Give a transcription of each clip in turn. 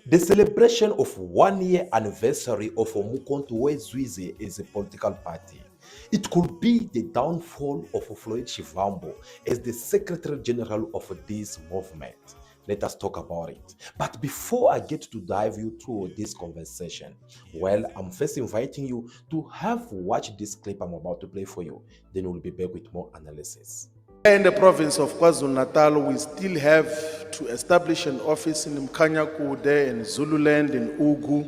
The celebration of 1 year anniversary of Umkhonto as a political party. It could be the downfall of Floyd Shivambu as the Secretary General of this movement. Let us talk about it. But before I get to dive you through this conversation, well, I'm first inviting you to have watched this clip I'm about to play for you. Then we'll be back with more analysis. In the province of KwaZulu-Natal, we still have to establish an office in Mkanyakude, in Zululand, in Ugu,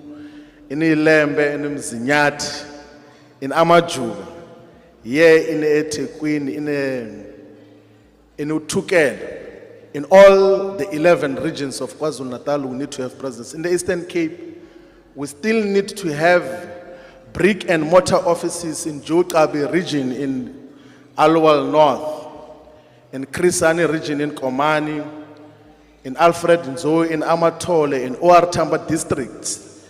in Ilembe, in Mzinyathi, in Amajuba, here in eThekwini, in uThukela. In all the 11 regions of KwaZulu-Natal, we need to have presence. In the Eastern Cape, we still need to have brick and mortar offices in Jokabi region in Alwal North, in Krisani region in Komani, in Alfred Nzo, in Amatole, in OR Tamba districts,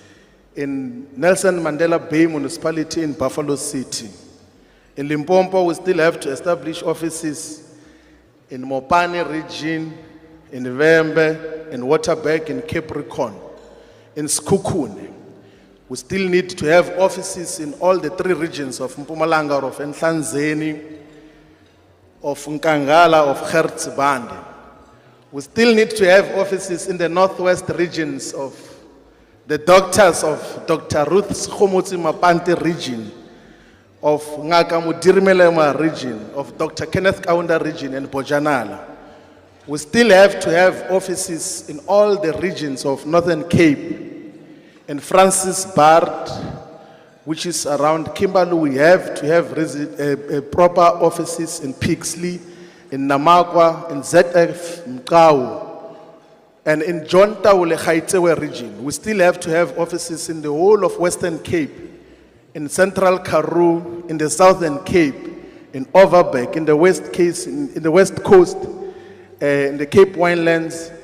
in Nelson Mandela Bay municipality in Buffalo City. In Limpopo, we still have to establish offices in Mopani region, in Vembe, in Waterberg, in Capricorn, in Skukune. We still need to have offices in all the 3 regions of Mpumalanga, of Nhlanzeni, of Nkangala, of Hertzband. We still need to have offices in the northwest regions of the doctors of Dr. Ruth Schomotsi Mapante region, of Ngaka Mudirmelema region, of Dr. Kenneth Kaunda region, and Bojanala. We still have to have offices in all the regions of Northern Cape. In Francis Bard, which is around Kimberley, we have to have proper offices in Pixley, in Namakwa, in ZF Mkau, and in John Taule Gaitewe region. We still have to have offices in the whole of Western Cape, in Central Karoo, in the Southern Cape, in Overberg, in the West Coast, in the Cape Winelands,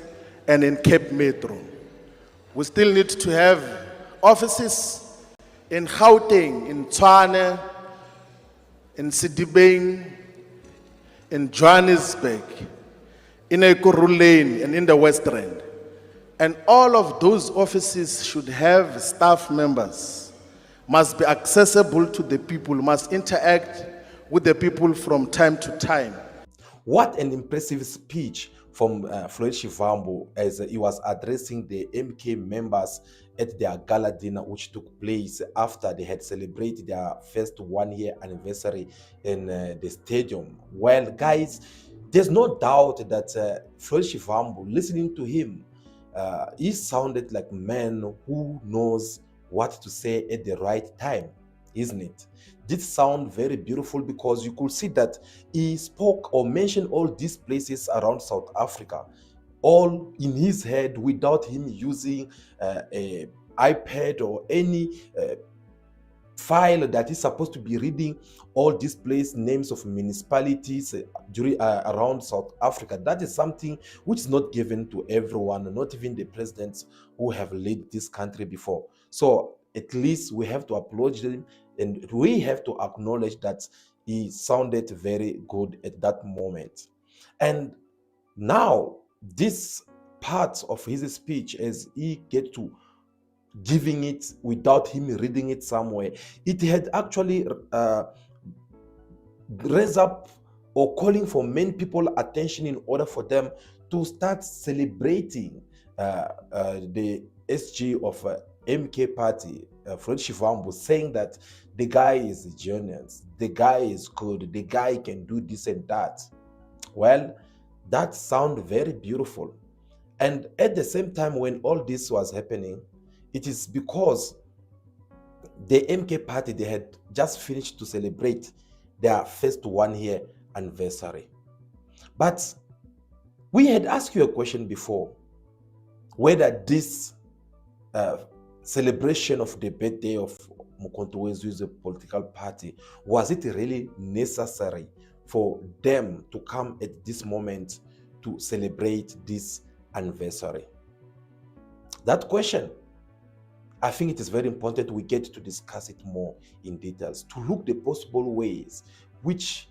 and in Cape Metro. We still need to have offices in Gauteng, in Tshwane, in Sidibeng, in Johannesburg, in Ekurhuleni, and in the West Rand. And all of those offices should have staff members, must be accessible to the people, must interact with the people from time to time. What an impressive speech from Floyd Shivambu as he was addressing the MK members at their gala dinner, which took place after they had celebrated their first 1-year anniversary in the stadium. Well, guys, there's no doubt that Floyd Shivambu, listening to him, he sounded like a man who knows what to say at the right time, isn't it? This sound very beautiful because you could see that he spoke or mentioned all these places around South Africa, all in his head without him using an iPad or any file that is supposed to be reading all these place names of municipalities around South Africa. That is something which is not given to everyone, not even the presidents who have led this country before. So at least we have to applaud him, and we have to acknowledge that he sounded very good at that moment. And now this part of his speech, as he get to giving it without him reading it somewhere, it had actually raised up or calling for many people attention in order for them to start celebrating the SG of MK party, Floyd Shivambu, saying that the guy is a genius, the guy is good, the guy can do this and that. Well, that sounds very beautiful. And at the same time, when all this was happening, it is because the MK party, they had just finished to celebrate their first 1-year anniversary. But we had asked you a question before, whether this celebration of the birthday of Umkhonto as a political party, was it really necessary for them to come at this moment to celebrate this anniversary? That question, I think it is very important we get to discuss it more in details, to look the possible ways which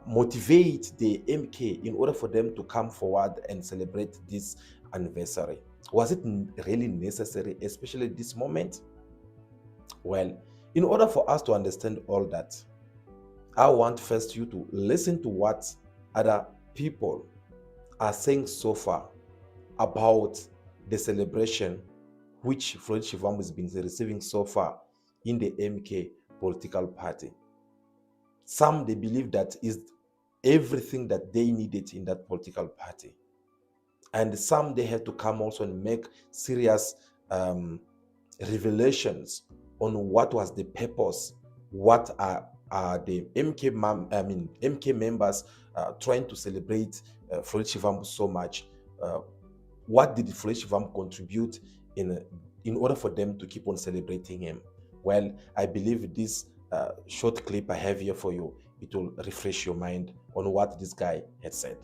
motivate the MK in order for them to come forward and celebrate this anniversary. Was it really necessary, especially this moment? Well, in order for us to understand all that, I want first you to listen to what other people are saying so far about the celebration which Floyd Shivambu has been receiving so far in the MK political party. Some, they believe that is everything that they needed in that political party. And some, they had to come also and make serious revelations on what was the purpose, what are the MK members trying to celebrate Floyd Shivambu so much. What did Floyd Shivambu contribute in order for them to keep on celebrating him? Well, I believe this short clip I have here for you, it will refresh your mind on what this guy had said.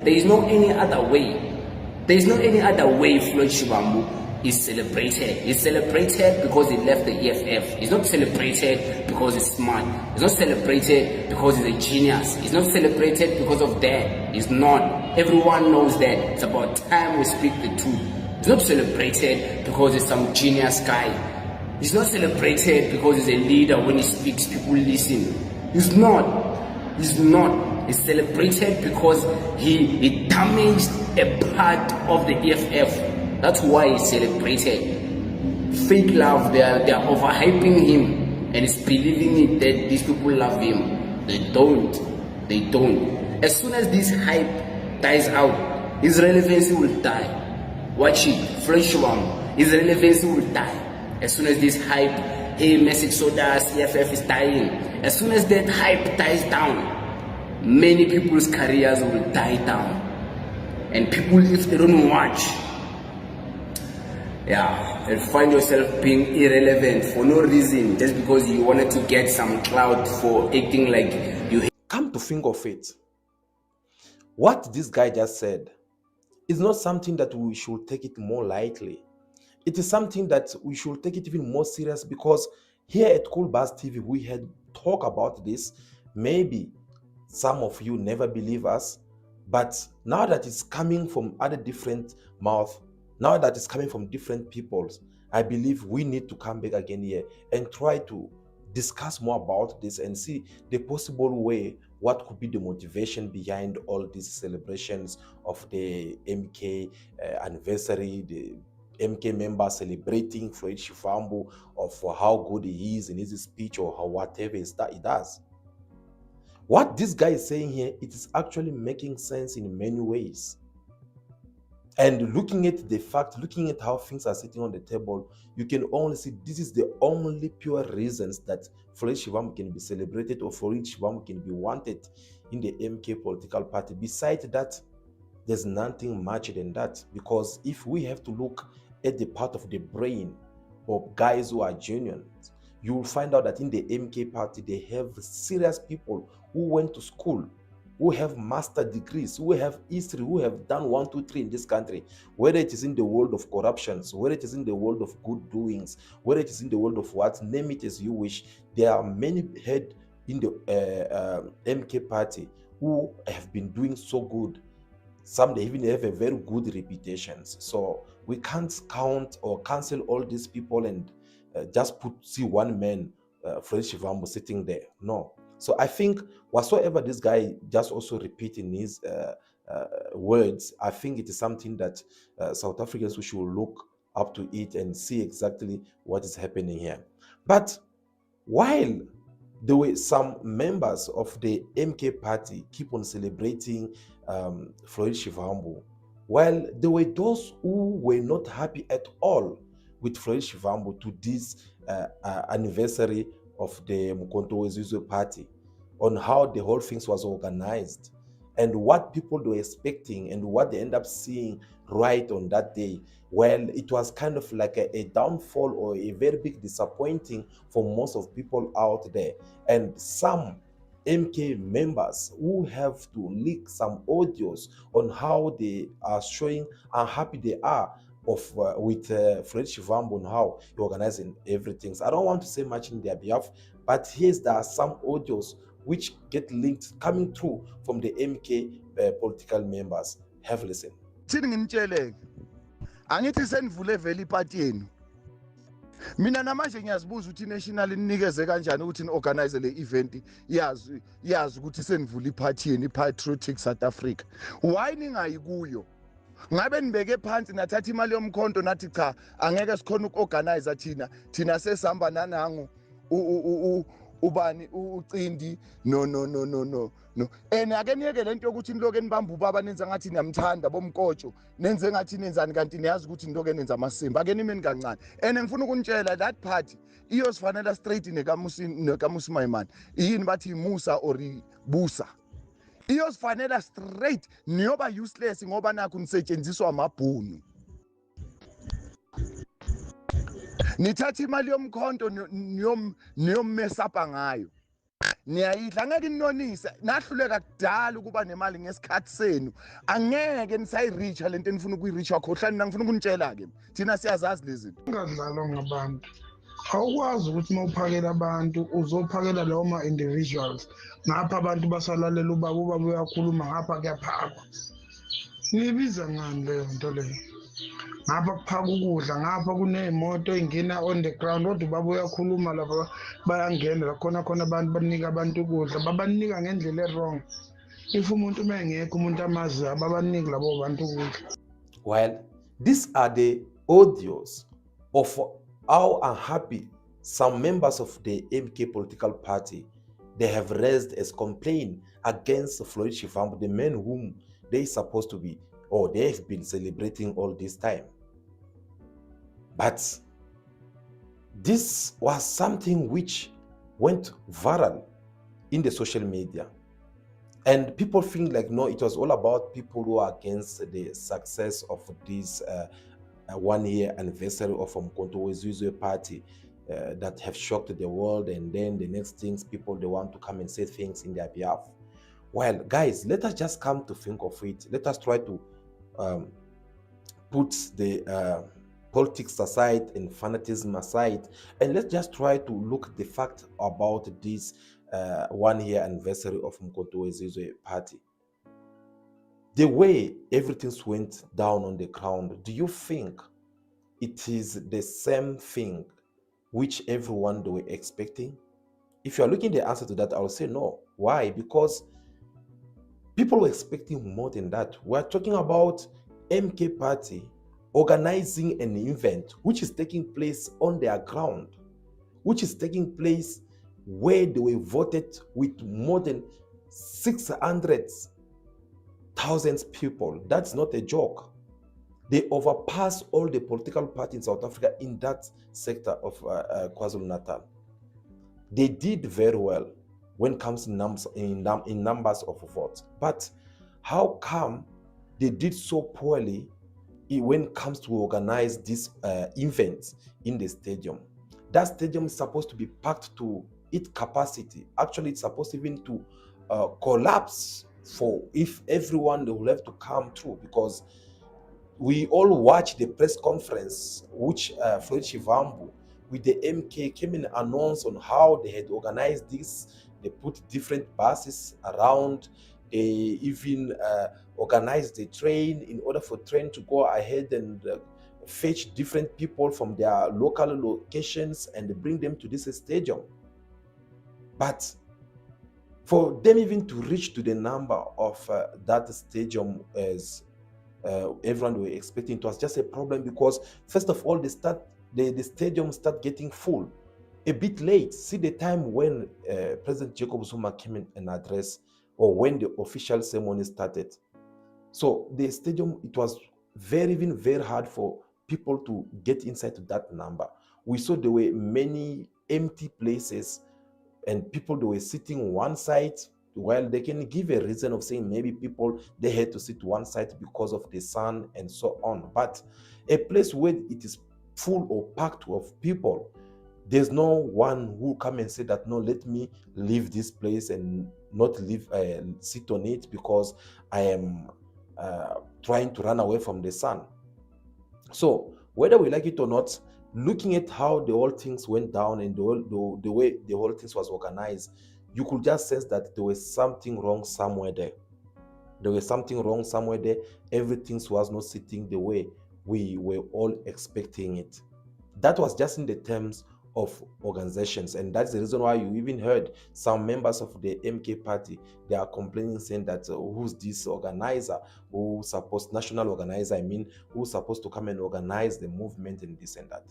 There is no any other way. There is no any other way Floyd Shivambu is celebrated. He's celebrated because he left the EFF. He's not celebrated because he's smart. He's not celebrated because he's a genius. He's not celebrated because of that. He's not. Everyone knows that. It's about time we speak the truth. He's not celebrated because he's some genius guy. He's not celebrated because he's a leader. When he speaks, people listen. He's not. He's not. He's celebrated because he damaged a part of the EFF. That's why he's celebrated. Fake love, they are overhyping him and he's believing it that these people love him. They don't. They don't. As soon as this hype dies out, his relevancy will die. Watch it, Floyd Shivambu, his relevancy will die. As soon as this hype, hey, message sodas, EFF is dying. As soon as that hype dies down, many people's careers will die down. And people, if they don't watch, and find yourself being irrelevant for no reason, just because you wanted to get some clout for acting like you. Come to think of it, what this guy just said is not something that we should take it more lightly. It is something that we should take it even more serious, because here at Cool Buzz TV, we had talked about this. Maybe some of you never believe us, but now that it's coming from other different mouths, now that it's coming from different peoples, I believe we need to come back again here and try to discuss more about this and see the possible way, what could be the motivation behind all these celebrations of the MK anniversary, the MK members celebrating Floyd Shivambu, of how good he is in his speech or how whatever he does. What this guy is saying here, it is actually making sense in many ways. And looking at the fact, looking at how things are sitting on the table, you can only see this is the only pure reasons that Floyd Shivambu can be celebrated or Floyd Shivambu can be wanted in the MK political party. Besides that, there's nothing much than that. Because if we have to look at the part of the brain of guys who are genuine, you will find out that in the MK party, they have serious people who went to school, who have master degrees, who have history, who have done 1, 2, 3 in this country, whether it is in the world of corruptions, whether it is in the world of good doings, whether it is in the world of what, name it as you wish. There are many head in the MK party who have been doing so good. Some, they even have a very good reputations. So we can't count or cancel all these people and just see one man, Floyd Shivambu, sitting there. No. So I think whatsoever this guy just also repeating his words, I think it is something that South Africans, we should look up to it and see exactly what is happening here. But while there were some members of the MK party keep on celebrating Floyd Shivambu, while there were those who were not happy at all with Floyd Shivambu to this anniversary of the Mkhonto weZizwe party, on how the whole thing was organized and what people were expecting and what they end up seeing right on that day. Well, it was kind of like a downfall or a very big disappointing for most of people out there. And some MK members who have to leak some audios on how they are showing how happy they are with Floyd Shivambu and how he organizing everything. So I don't want to say much in their behalf, but there are some audios which get linked coming through from the MK political members. Have a listen. Angithi senivule vele iparty yenu. Mina namanje ngiyazibuza ukuthi national inikeze kanjani ukuthi niorganize le event yazi ukuthi senivula iparty yenu ipatriotic South Africa. Why ningayi kuyo? Ngabe nibeke phansi nathatha imali yomkhonto nathi cha angeke sikhona ukuorganize thina sesihamba nanangu ubani ucindi no ake niyeke lento yokuthi niloke nibamba ubaba nenza ngathi niyamthanda bomkotsho nenze ngathi nenzani kanti niyazi ukuthi niloke nenza amasimba ake nimeni kancane ngifuna ukunitshela that party iyosifanela straight nekamusi Mayimani yini bathi imusa or busa iyosifanela straight niyoba useless ngoba nakho nisetshenziswa amabhunu nithatha imali yomkhonto niyommesapa ngayo niyayidla angeke ninonise nahluleka kudala ukuba nemali ngesikhathi senu angeke nisayireacha lento enifuna ukuyireacha khohlani ngifuna ukunitshela ke thina siyazazi lezi zinto ungadlalwa ngabantu awukwazi ukuthi mawuphakela abantu uzophakela lawo ma individuals ngapha abantu basalalela ubaba uyakhuluma ngapha kuyaphakwa nibiza ngani leyo nto leyo ngapha kuphaka ukudla ngapha kunemoto engena on the ground kodwa ubaba uyakhuluma lapha bayangena la khona abantu banika abantu ukudla babanika ngendlela wrong if umuntu mengekho umuntu amazi ababaniki labo bantu ukudla. Well, these are the audios of how unhappy some members of the MK political party they have raised as complaint against Floyd Shivambu, the man whom they supposed to be or they have been celebrating all this time. But this was something which went viral in the social media. And people think like, no, it was all about people who are against the success of this 1 year anniversary of Umkhonto weZizwe party that have shocked the world. And then the next things, people, they want to come and say things in their behalf. Well, guys, let us just come to think of it. Let us try to put the politics aside and fanatism aside, and let's just try to look at the fact about this 1 year anniversary of Umkhonto weZizwe party. The way everything went down on the ground, do you think it is the same thing which everyone they were expecting? If you are looking the answer to that, I will say no. Why? Because people were expecting more than that. We're talking about MK party organizing an event which is taking place on their ground, which is taking place where they were voted with more than 600,000 people. That's not a joke. They overpass all the political parties in South Africa in that sector of KwaZulu-Natal. They did very well when it comes in numbers of votes. But how come they did so poorly when it comes to organize these events in the stadium? That stadium is supposed to be packed to its capacity. Actually, it's supposed even to collapse for if everyone will have to come through, because we all watched the press conference which Floyd Shivambu with the MK came and announced on how they had organized this. They put different buses around. They even organized the train in order for train to go ahead and fetch different people from their local locations and bring them to this stadium. But for them even to reach to the number of that stadium as everyone were expecting, it was just a problem because first of all, the stadium start getting full a bit late. See the time when President Jacob Zuma came in an address, or when the official ceremony started. So the stadium, it was very hard for people to get inside to that number. We saw there were many empty places and people they were sitting one side. Well, they can give a reason of saying maybe people they had to sit one side because of the sun and so on. But a place where it is full or packed of people, there's no one who come and say that no, let me leave this place and not leave sit on it because I am trying to run away from the sun. So whether we like it or not, looking at how the whole things went down and the way the whole things was organized, you could just sense that there was something wrong somewhere there. There was something wrong somewhere there. Everything was not sitting the way we were all expecting it. That was just in the terms of organizations, and that's the reason why you even heard some members of the MK party, they are complaining, saying that who's this organizer, national organizer, who's supposed to come and organize the movement and this and that.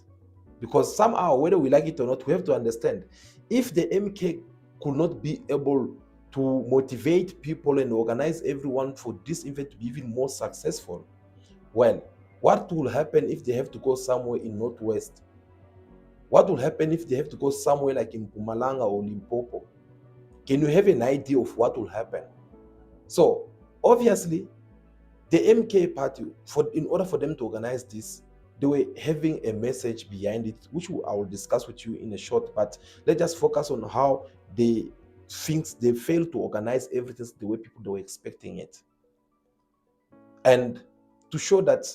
Because somehow, whether we like it or not, we have to understand, if the MK could not be able to motivate people and organize everyone for this event to be even more successful, well, what will happen if they have to go somewhere in Northwest? What will happen if they have to go somewhere like in Mpumalanga or Limpopo? Can you have an idea of what will happen? So obviously, the MK party, in order for them to organize this, they were having a message behind it, which I will discuss with you in a short, but let's just focus on how they failed to organize everything the way people were expecting it. And to show that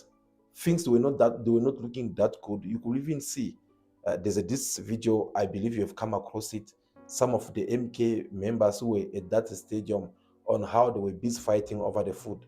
things were not looking that good, you could even see there's this video, I believe you have come across it, some of the MK members who were at that stadium, on how they were busy fighting over the food.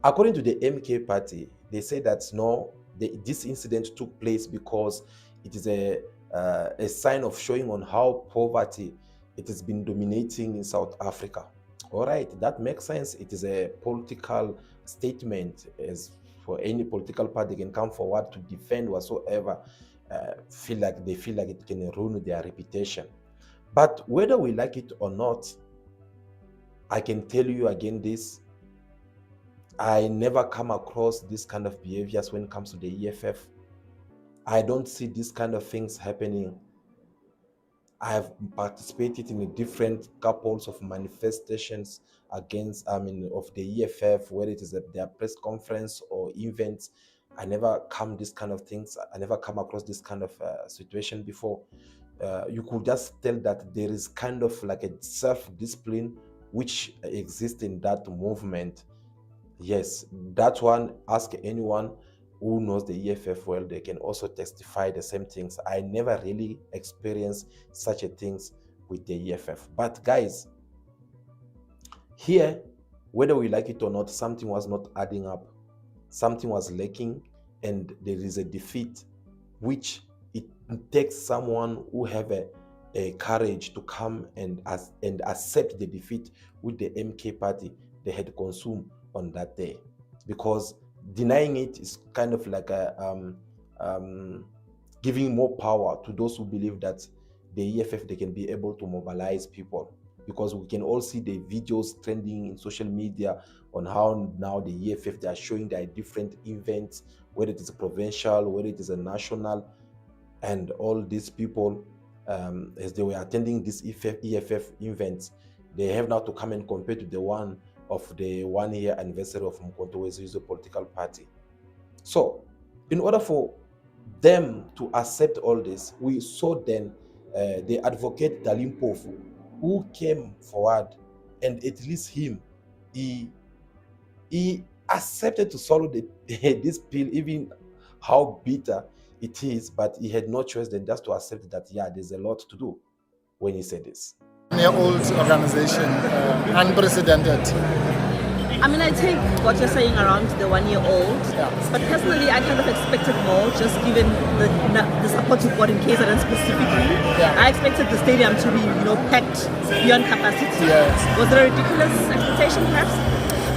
According to the MK party, they say that no, this incident took place because it is a sign of showing on how poverty it has been dominating in South Africa. All right, that makes sense. It is a political statement, as for any political party can come forward to defend whatsoever they feel like it can ruin their reputation. But whether we like it or not, I can tell you again this, I never come across this kind of behaviors when it comes to the EFF. I don't see this kind of things happening. I have participated in different couples of manifestations against, of the EFF, whether it is at their press conference or events. I never come across this kind of situation before. You could just tell that there is kind of like a self-discipline which exists in that movement. Yes, that one, ask anyone who knows the EFF well, they can also testify the same things. I never really experienced such a things with the EFF. But guys, here, whether we like it or not, something was not adding up. Something was lacking, and there is a defeat, which it takes someone who have a courage to come and accept the defeat with the MK party they had consumed on that day. Because denying it is kind of like giving more power to those who believe that the EFF, they can be able to mobilize people. Because we can all see the videos trending in social media on how now the EFF, they are showing their different events, whether it is a provincial, whether it is a national, and all these people, as they were attending these EFF events, they have now to come and compare to the one of the 1-year anniversary of Mkhonto weSizwe political party. So, in order for them to accept all this, we saw then the advocate Dali Mpofu, who came forward, and at least him, he accepted to swallow this pill, even how bitter it is, but he had no choice than just to accept that, yeah, there's a lot to do when he said this. Old organization, unprecedented. I mean, I take what you're saying around the 1-year-old, but personally, I kind of expected more, just given the support you've got in KZN specifically. I expected the stadium to be, packed beyond capacity. Yes. Was there a ridiculous expectation, perhaps?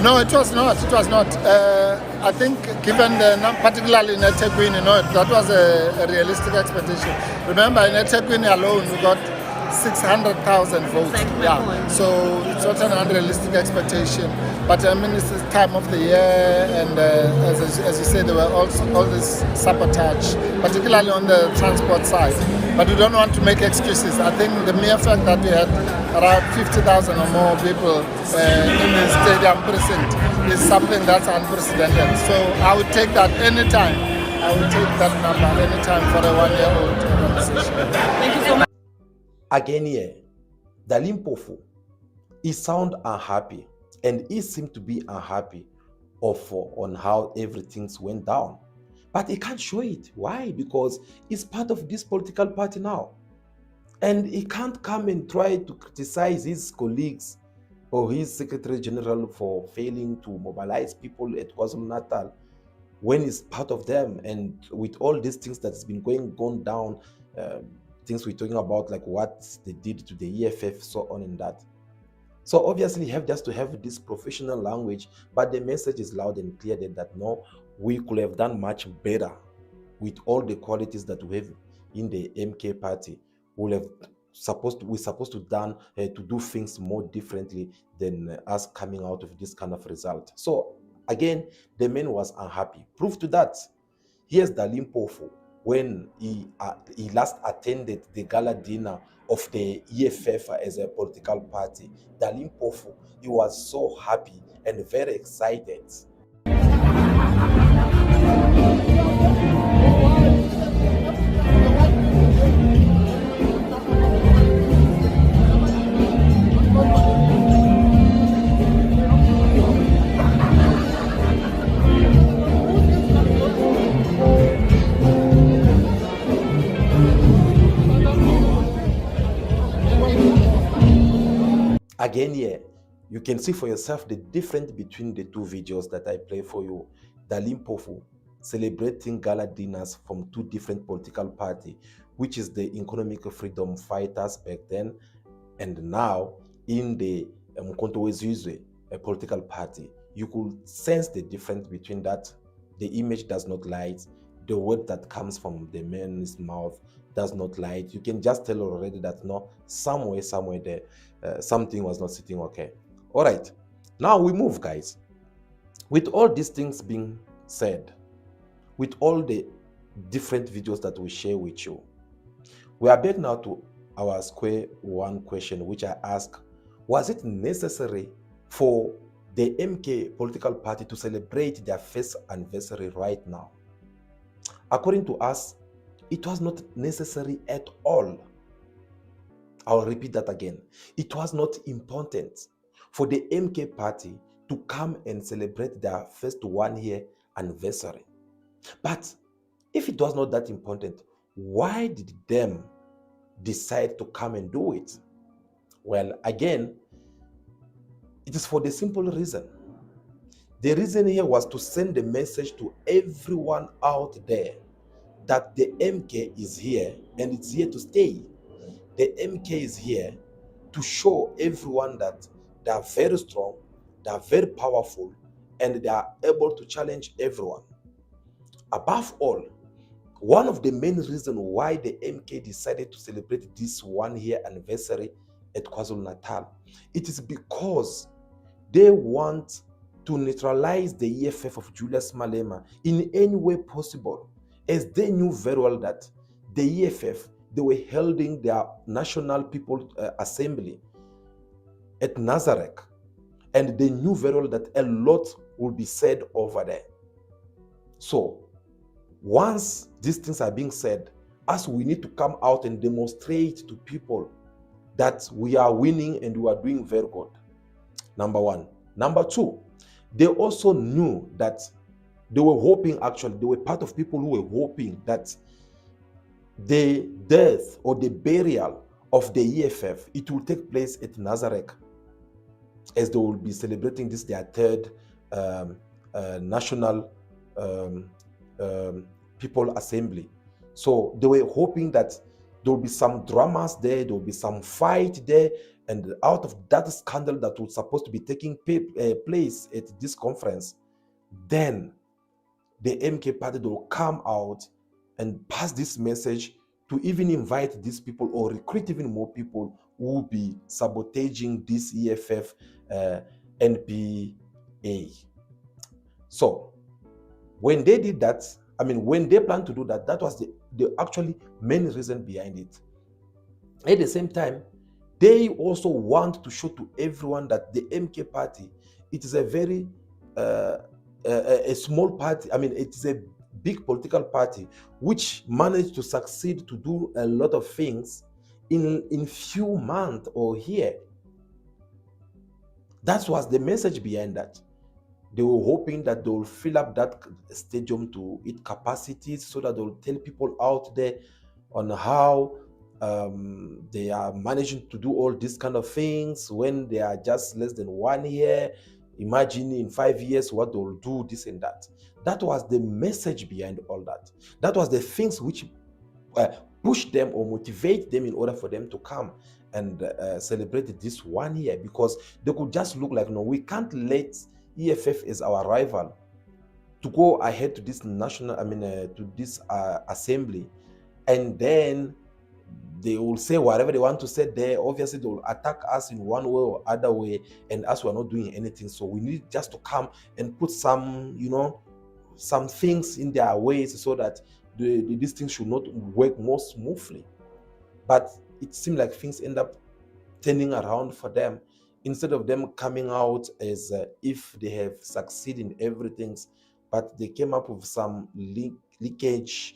No, it was not. It was not. I think, given particularly in eThekwini, that was a realistic expectation. Remember, in eThekwini alone, we got 600,000 votes. Exactly my Yeah, point. so it's not an unrealistic expectation. But I mean, it's this time of the year, and as you said, there were also all this sabotage, particularly on the transport side. But we don't want to make excuses. I think the mere fact that we had around 50,000 or more people in the stadium precinct is something that's unprecedented. So I would take that anytime. I would take that number anytime for a one-year-old organization. Thank you so much. Again here, Dali Mpofu, he sound unhappy, and he seemed to be unhappy on how everything went down. But he can't show it. Why? Because he's part of this political party now. And he can't come and try to criticize his colleagues or his Secretary General for failing to mobilize people at KwaZulu-Natal when he's part of them. And with all these things that's been going down, things we're talking about, like what they did to the EFF, so on and that. So obviously you have just to have this professional language, but the message is loud and clear that no, we could have done much better with all the qualities that we have in the MK party. We're supposed to do things more differently than us coming out of this kind of result. So again, the man was unhappy. Proof to that, here's Dali Mpofu when he last attended the gala dinner of the EFF as a political party. Dali Mpofu, he was so happy and very excited. Again here, you can see for yourself the difference between the two videos that I play for you. Dali Mpofu celebrating gala dinners from two different political parties, which is the economic freedom fighters back then, and now in the Mkhonto weZizwe, a political party. You could sense the difference between that. The image does not lie. The word that comes from the man's mouth does not lie. You can just tell already that no, somewhere there, something was not sitting okay. All right, now we move, guys. With all these things being said, with all the different videos that we share with you, we are back now to our square one question, which I ask: was it necessary for the MK political party to celebrate their first anniversary right now? According to us, it was not necessary at all. I'll repeat that again. It was not important for the MK party to come and celebrate their first 1 year anniversary. But if it was not that important, why did them decide to come and do it? Well, again, it is for the simple reason. The reason here was to send a message to everyone out there that the MK is here and it's here to stay. The MK is here to show everyone that they are very strong, they are very powerful, and they are able to challenge everyone. Above all, one of the main reasons why the MK decided to celebrate this 1 year anniversary at KwaZulu-Natal, it is because they want to neutralize the EFF of Julius Malema in any way possible, as they knew very well that the EFF, they were holding their National People Assembly at Nazareth, and they knew very well that a lot would be said over there. So once these things are being said, as we need to come out and demonstrate to people that we are winning and we are doing very good. Number one. Number two, they also knew that they were hoping, actually, they were part of people who were hoping that the death or the burial of the EFF, it will take place at Nazareth, as they will be celebrating this, their third National People Assembly. So they were hoping that there will be some dramas there, there will be some fight there, and out of that scandal that was supposed to be taking place at this conference, then the MK party will come out and pass this message to even invite these people or recruit even more people who will be sabotaging this EFF NPA. So when they did that, when they planned to do that, that was the actually main reason behind it. At the same time, they also want to show to everyone that the MK party, it is a very a small party. It is a big political party which managed to succeed to do a lot of things in few months or year. That was the message behind that. They were hoping that they will fill up that stadium to its capacities so that they will tell people out there on how they are managing to do all these kind of things when they are just less than 1 year. Imagine in 5 years what they will do, this and that. That was the message behind all that. That was the things which push them or motivate them in order for them to come and celebrate this 1 year, because they could just look like, no, we can't let EFF as our rival to go ahead to this national, to this assembly, and then they will say whatever they want to say there. Obviously, they will attack us in one way or other way, and us, we are not doing anything. So we need just to come and put some, some things in their ways so that these things should not work more smoothly. But it seemed like things end up turning around for them. Instead of them coming out as if they have succeeded in everything, but they came up with some leakage,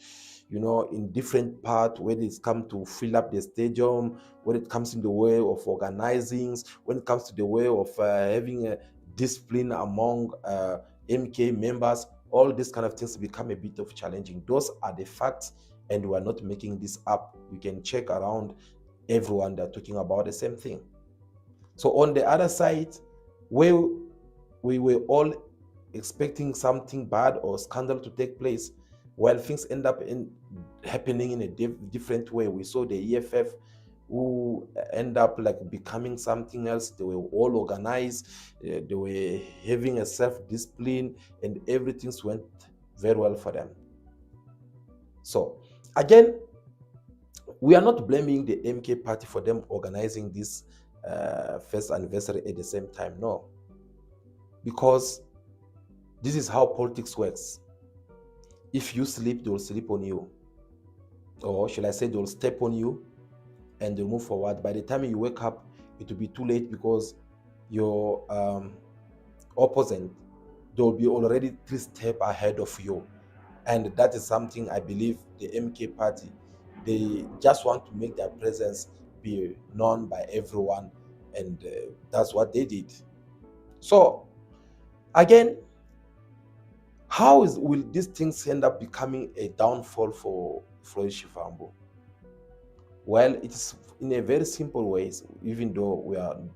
in different parts, when it's come to fill up the stadium, when it comes in the way of organizing, when it comes to the way of having a discipline among MK members. All these kind of things become a bit of challenging. Those are the facts, and we are not making this up. You can check around everyone, they're talking about the same thing. So on the other side, where we were all expecting something bad or scandal to take place, while things end up happening in a different way. We saw the EFF who end up like becoming something else. They were all organized, they were having a self-discipline, and everything went very well for them. So again, we are not blaming the MK party for them organizing this first anniversary at the same time. No, because this is how politics works. If you sleep, they will sleep on you, or shall I say, they will step on you and they'll move forward. By the time you wake up, it will be too late, because your opposite, they'll be already 3 steps ahead of you. And that is something I believe the MK party, they just want to make their presence be known by everyone, and that's what they did. So again, how will these things end up becoming a downfall for Floyd Shivambu? Well, it's in a very simple way. Even though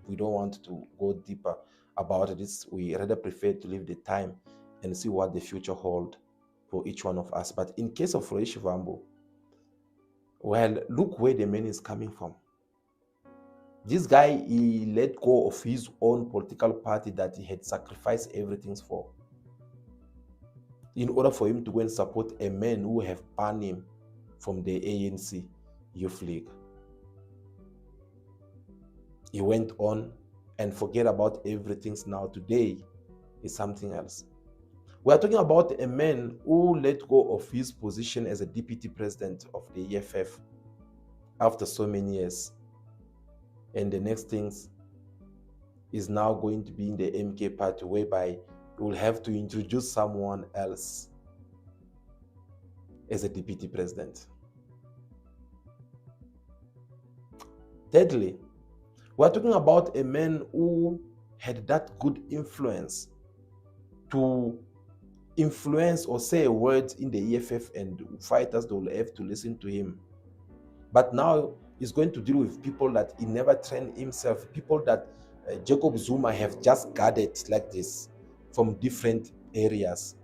we don't want to go deeper about this, we rather prefer to leave the time and see what the future holds for each one of us. But in case of Floyd Shivambu, well, look where the man is coming from. This guy, he let go of his own political party that he had sacrificed everything for, in order for him to go and support a man who have banned him from the ANC Youth League. He went on and forget about everything. Now today is something else. We are talking about a man who let go of his position as a deputy president of the EFF after so many years. And the next thing is now going to be in the MK party, whereby you will have to introduce someone else as a deputy president. Thirdly, we are talking about a man who had that good influence to influence or say a word in the EFF, and fighters, they will have to listen to him. But now he's going to deal with people that he never trained himself, people that Jacob Zuma have just guarded like this from different areas.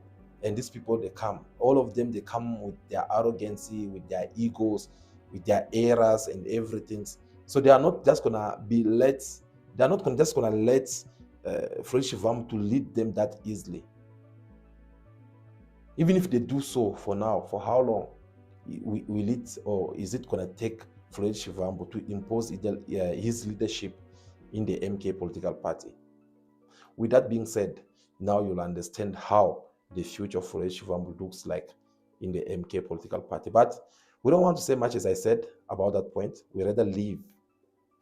And these people, they come, all of them, they come with their arrogancy, with their egos, with their errors and everything. So they are not just gonna be let, they are not just gonna let Floyd Shivambu to lead them that easily. Even if they do so for now, for how long? will it, or is it going to take Floyd Shivambu to impose his leadership in the MK political party? With that being said, now you'll understand how the future of Floyd Shivambu looks like in the MK political party. But we don't want to say much, as I said, about that point. We rather leave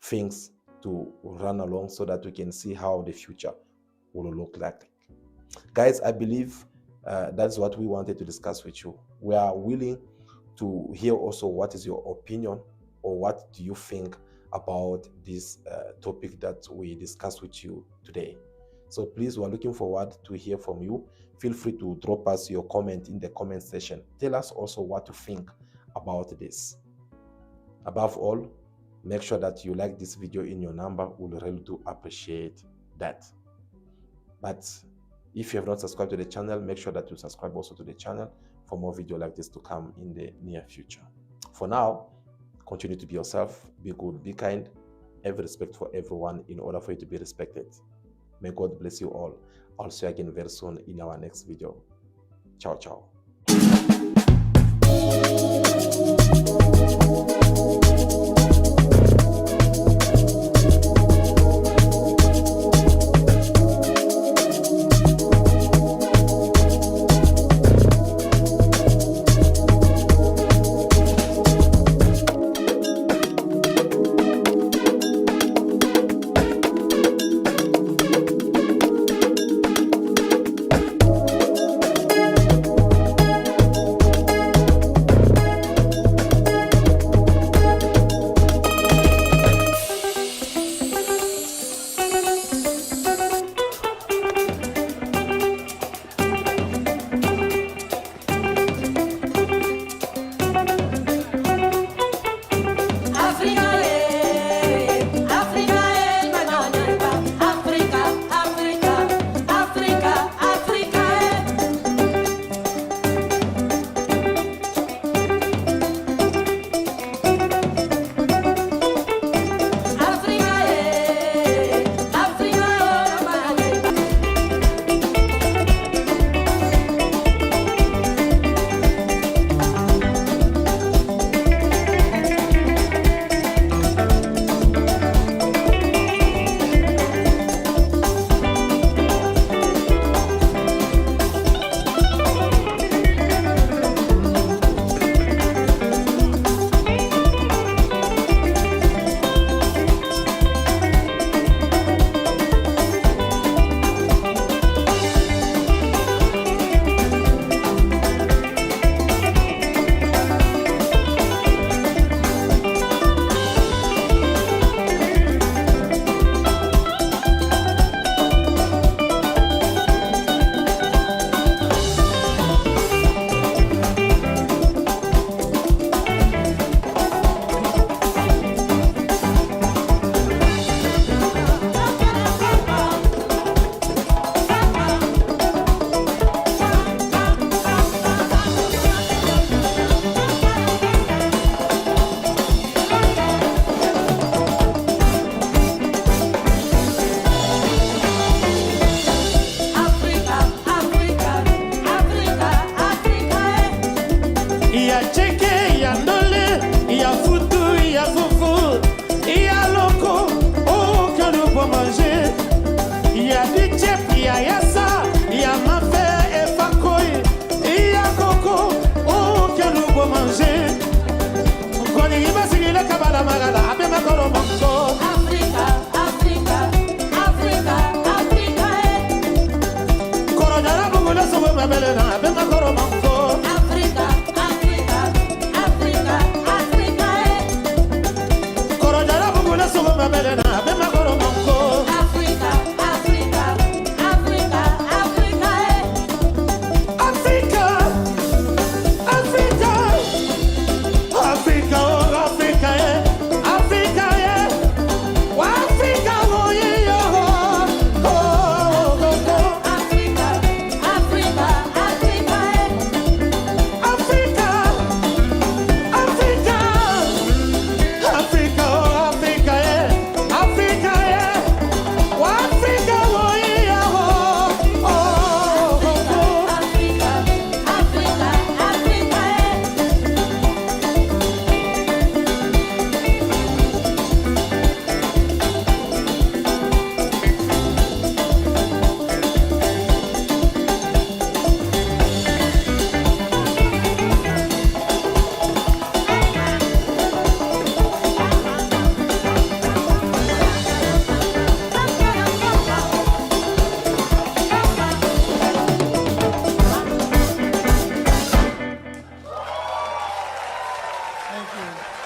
things to run along so that we can see how the future will look like. Guys, I believe that's what we wanted to discuss with you. We are willing to hear also what is your opinion, or what do you think about this topic that we discussed with you today. So please, we're looking forward to hear from you. Feel free to drop us your comment in the comment section. Tell us also what you think about this. Above all, make sure that you like this video in your number. We'll really do appreciate that. But if you have not subscribed to the channel, make sure that you subscribe also to the channel for more video like this to come in the near future. For now, continue to be yourself, be good, be kind, have respect for everyone in order for you to be respected. May God bless you all. I'll see you again very soon in our next video. Ciao, ciao. Thank you.